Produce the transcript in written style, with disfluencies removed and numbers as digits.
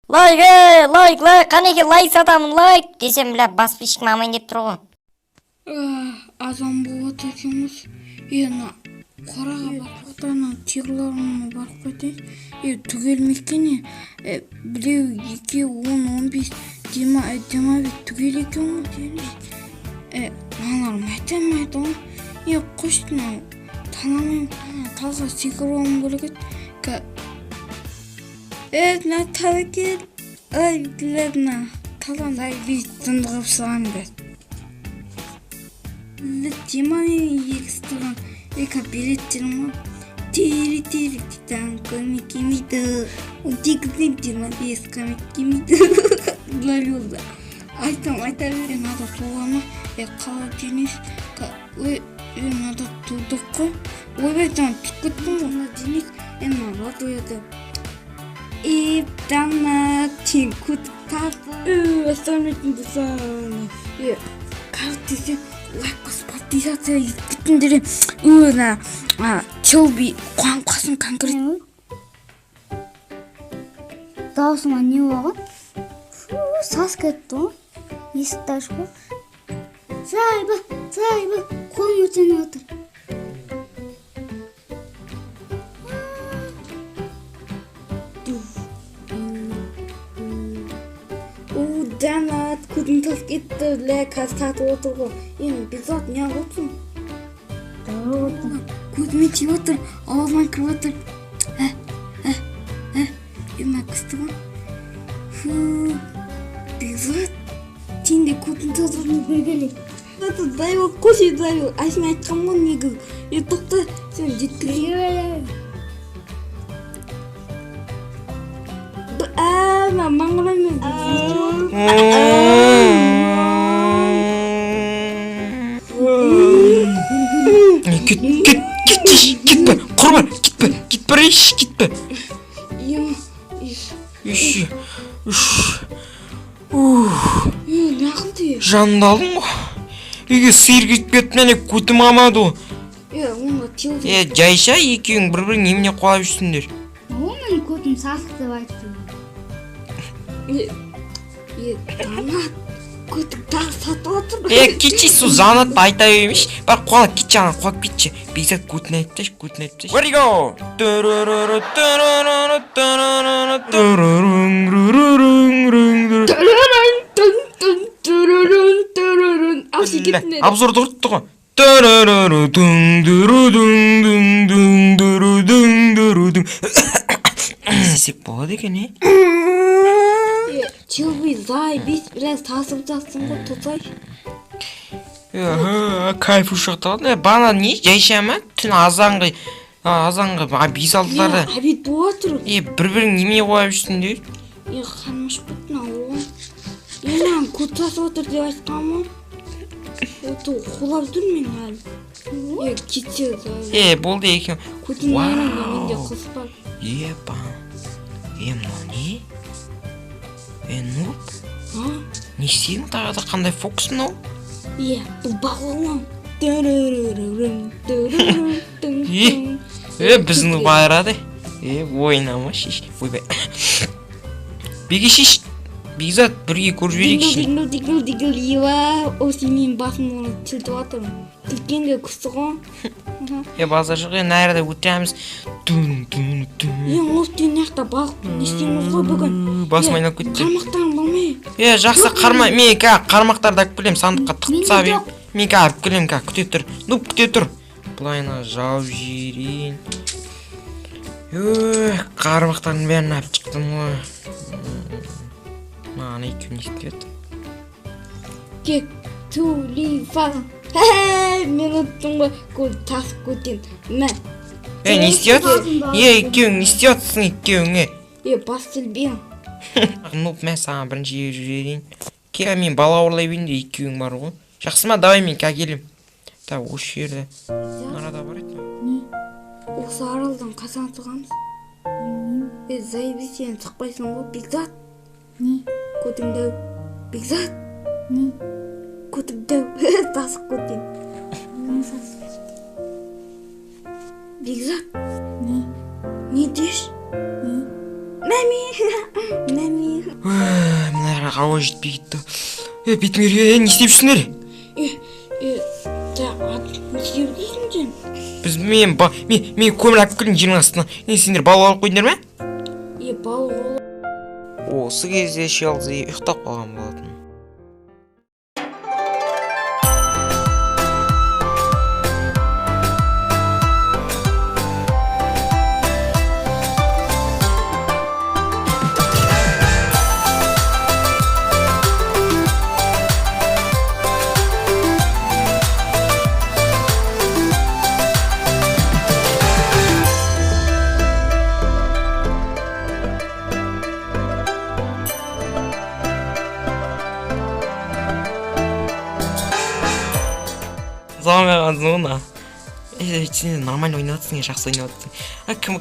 Лайк, қанеке лайк сатамын, лайк десем бля басып ешкім амайын деп тұр ғой. Азан болады екенбіз. Ена қораға бақықтана тиғыларына барып қайтайын. Түгелмеккене біреу 2, 10, 15 демабет түгел екен ғой дейміз. Аналарым айтамайды ғой. Қоштына таламайым, талға секіруім керек еді. На талакет. Ай, гледна. Талан ай бейт тұндығып саған бәд. Демамен екістіған ека билеттерім ғой. Тері титан көмек кемейді. 18 25 көмек кемейді. Ловилда. Айта берген ада туғаны. Қала денес. Ада тудық қой. Ойбайтан түккеттің ғана денес. Радуяды. Ибдана тинкут папа. Останется бусана. Как ты се лайкос подписаться и битіндері на челби қуанқасын конкрет. Даусыма не болған? Сас кетті ғой. Есікті ашып қой. Сайба, қолың өтені отыр. Жанат, көзім тас кетті, ләказ татып отыр ғой. Бекзат, не алып отырсың? Көзіме тиіп отыр, ауызыма кіріп отыр. Күсті ғой. Бекзат, сен де көзім тас отыр бергелі. Дайыл, қошы дайыл. Айсың айтқам ғой негіз. Тоқта, сен жеткірген. Маңғылаймен кетпе, құрбан, кетпе, кетпе. Жанымды алдың ғой. Үйге сиыр кетіп кетті мәне көтім амады ғой. Жайша екеуің бір-бірің неміне қуалап жүрсіңдер. Оның көтім сасық деп айтты. Жанат, көтік тағы сатып отыр. Кетші су жанат айта бермеш. Бар қуалап кетші, ана қуалап кетші. Бекзат көтін айтпаш. Where you go? Обзорды құртты ғой. Сесек болады екен, Челби, зай, бес біраз тасып жатсың ғой, тұтай. Кайф ұшақталады. Бана не? Жайшама? Түн азанғы бейс алдылары. Абет бола тұр. Бір-бірің неме қойып жүрсіңдер? Қанмыш бұтын ауы. Маған көт тасып отыр деп айтқан ма? Қолап тұр мен әлі. Кетсе зай. Болды екен. Көтін нерін менде қоспар. Мынау не? Нуп? Не істейдің тағада қандай фокус мынау? Бұл бағылым. Біздің байырады. Ойнама шеш. Ойбай. Беге шеш. Бекзат бірге көріп жіберейік шеш. Дигіл, ева. Осы мен басым оны тілтіп атырым. Тілкенге күсті ғой. Базар жоқ, нәрді өтеміз. Осты нақта балық не істейміз ғой бүгін. Басым айнап кетті. Қармақтарың болмай. Жақсы қарма, мен қармақтарды әкіп келем, сандыққа тықытса бейм. Мен әкіп келем, күте тұр. Күте тұр. Бұлайына жауып жирейін. Қармақтардың бәрін әп шықтым ғой. Маған екеу не істейді. Кек, түлі, фаған. Мен ұттым ғой, көз тасып көтен. Мә. Не істейді? Екеуің не істейдісің екеуіңе? Бас тілбен. Нұп, мен саған бірінші жіберейін. Ке, мен бала ауырлай бейін де екеуің бар ғой. Жақсы ма, давай мен кәгелім. Осы жерді. Нарада бар еді ма? Осы аралдан қасан тұғамыз? Зайбі сен тұқпайсың ғой, Бекзат. Көтімдәу. Бекзат. Көтімдәу. Тасық көтен. Бекзат. Не деш? Мәми. хаваа жетпей кетті. Бетмер не істеп жүрсіңдер? не істеп жүрсің сен? Біз мен көмір алып келдім жердің астына. Сендер балық алып қойдыңдар ма? Балық алып. Осы кезде Шелзи ұйықтап қалған болатын. Заман ғазуына. Сен нормально ойнап жатсың, жақсы ойнап жатсың. Кім,